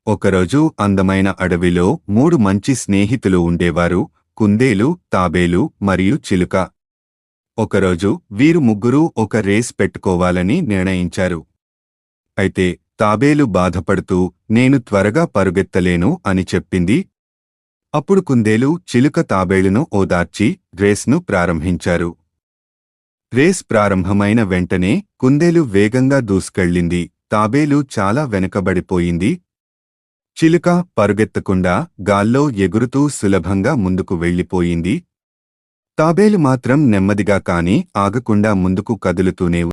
ఒకరోజు అందమైన అడవిలో 3 మంచి స్నేహితులు ఉండేవారు, కుందేలు, తాబేలు మరియు చిలుక. ఒకరోజు వీరు ముగ్గురూ ఒక రేస్ పెట్టుకోవాలని నిర్ణయించారు. అయితే తాబేలు బాధపడుతూ నేను త్వరగా పరుగెత్తలేను అని చెప్పింది. అప్పుడు కుందేలు, చిలుక తాబేలును ఓదార్చి రేస్ను ప్రారంభించారు. రేస్ ప్రారంభమైన వెంటనే కుందేలు వేగంగా దూసుకెళ్ళింది, తాబేలు చాలా వెనుకబడిపోయింది. చిలుక పరుగెత్తకుండా గాల్లో ఎగురుతూ సులభంగా ముందుకు వెళ్ళిపోయింది. తాబేలు మాత్రం నెమ్మదిగా కాని ఆగకుండా ముందుకు కదులుతూనే